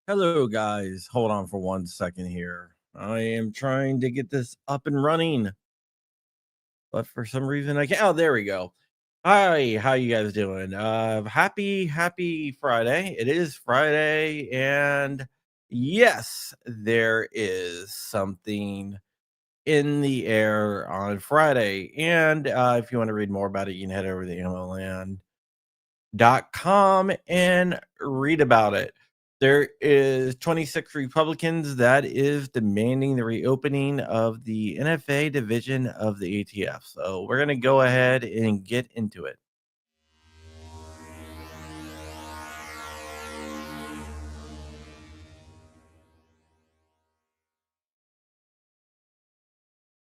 Hello, guys. Hold on for 1 second here. I am trying to get this up and running, but for some reason I can't. Oh, there we go. Hi, how you guys doing? Happy Friday. It is Friday, and yes, there is something in the air on Friday. And if you want to read more about it, you can head over to MLN.com and read about it. There is 26 Republicans that is demanding the reopening of the NFA division of the ATF. So we're going to go ahead and get into it.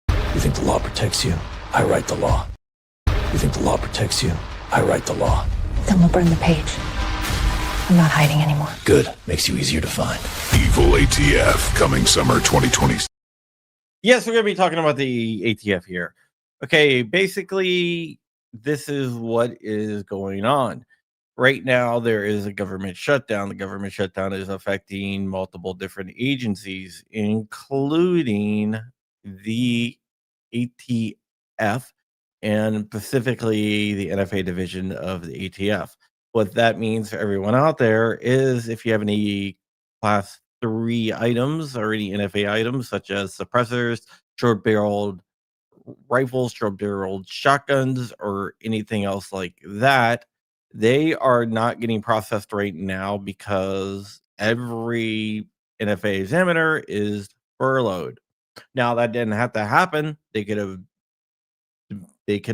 You think the law protects you? I write the law. You think the law protects you? I write the law. Then we'll burn the page. I'm not hiding anymore. Good. Makes you easier to find. Evil ATF coming summer 2020. Yes, we're going to be talking about the ATF here. Okay, basically, this is what is going on. Right now, there is a government shutdown. The government shutdown is affecting multiple different agencies, including the ATF and specifically the NFA division of the ATF. What that means for everyone out there is if you have any class 3 items or any NFA items, such as suppressors, short barreled rifles, short barreled shotguns, or anything else like that, they are not getting processed right now because every NFA examiner is furloughed. Now that didn't have to happen. They could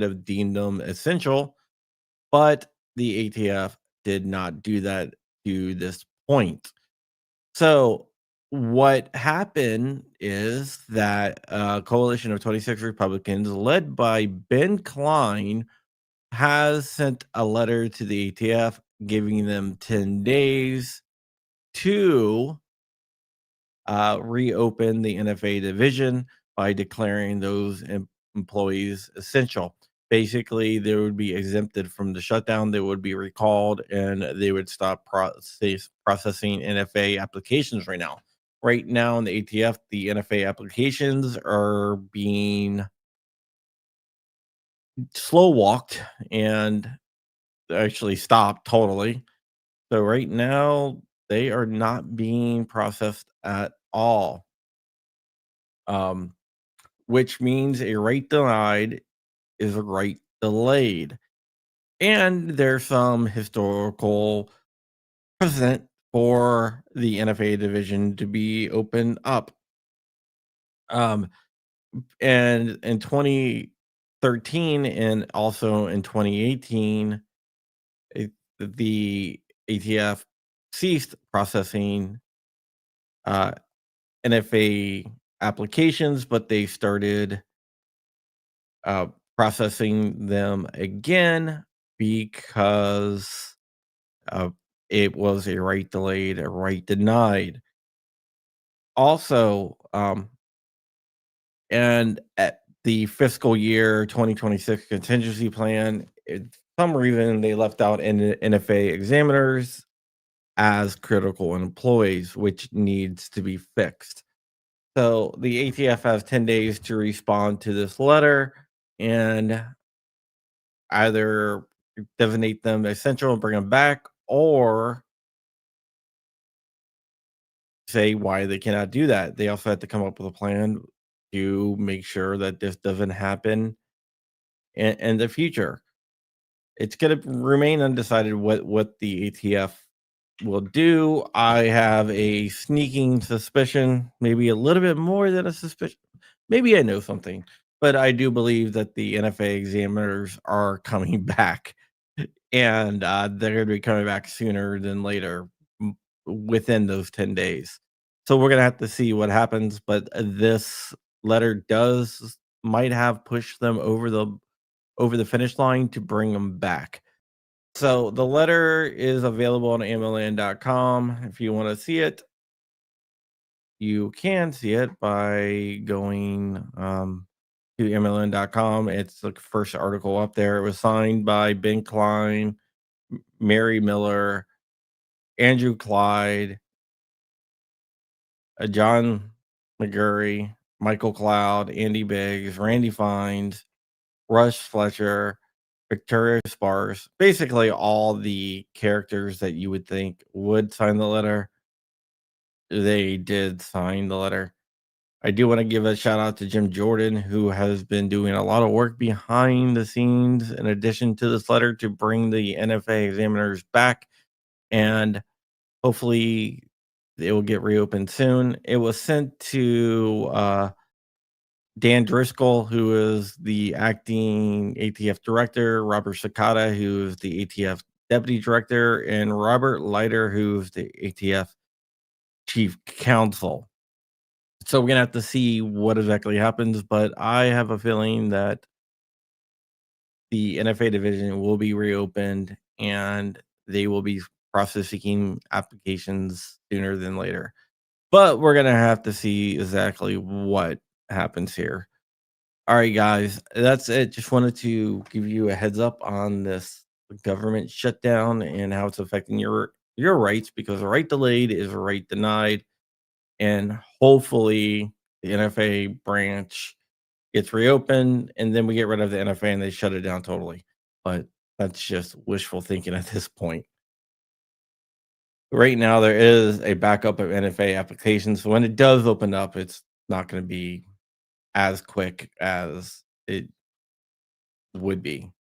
have deemed them essential, but the ATF did not do that to this point. So what happened is that a coalition of 26 Republicans led by Ben Klein has sent a letter to the ATF giving them 10 days to reopen the NFA division by declaring those employees essential. Basically, they would be exempted from the shutdown. They would be recalled, and they would stop processing NFA applications right now. Right now in the ATF, the NFA applications are being slow walked and actually stopped totally. So right now, they are not being processed at all. Um, which means a right denied is a right delayed. And there's some historical precedent for the NFA division to be opened up. Um, and in 2013 and also in 2018, the ATF ceased processing uh, NFA applications, but they started uh, processing them again because uh, it was a right delayed, a right denied. Also, and at the fiscal year 2026 contingency plan, some reason they left out NFA examiners as critical employees, which needs to be fixed. So the ATF has 10 days to respond to this letter and either designate them essential and bring them back, or say why they cannot do that. They also have to come up with a plan to make sure that this doesn't happen in the future. It's going to remain undecided what the ATF will do. I have a sneaking suspicion, maybe a little bit more than a suspicion. Maybe I know something, but I do believe that the NFA examiners are coming back, and they're going to be coming back sooner than later, within those 10 days. So we're going to have to see what happens, but this letter does might have pushed them over the finish line to bring them back. So the letter is available on MLN.com. If you want to see it, you can see it by going to MLN.com. It's the first article up there. It was signed by Ben Klein, Mary Miller, Andrew Clyde, John McGurry, Michael Cloud, Andy Biggs, Randy Fiennes, Rush Fletcher, Victoria Spars, basically all the characters that you would think would sign the letter. They did sign the letter. I do want to give a shout out to Jim Jordan, who has been doing a lot of work behind the scenes in addition to this letter to bring the NFA examiners back. And hopefully it will get reopened soon. It was sent to Dan Driscoll, who is the acting ATF director, Robert Sakata, who is the ATF deputy director, and Robert Leiter, who's the ATF chief counsel. So we're gonna have to see what exactly happens, but I have a feeling that the NFA division will be reopened and they will be processing applications sooner than later. But we're gonna have to see exactly what happens here. All right, guys, that's it. Just wanted to give you a heads up on this government shutdown and how it's affecting your rights, because a right delayed is a right denied, and hopefully the NFA branch gets reopened and then we get rid of the NFA and they shut it down totally. But that's just wishful thinking at this point. Right now, there is a backup of NFA applications. So when it does open up, it's not going to be as quick as it would be.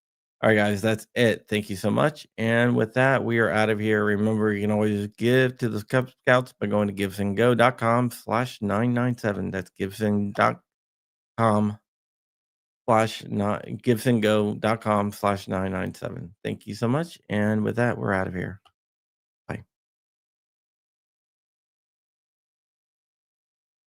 All right, guys, that's it. Thank you so much. And with that, we are out of here. Remember, you can always give to the Cub Scouts by going to gibsongo.com/997. That's gibson.com/gibsongo.com/997. Thank you so much. And with that, we're out of here.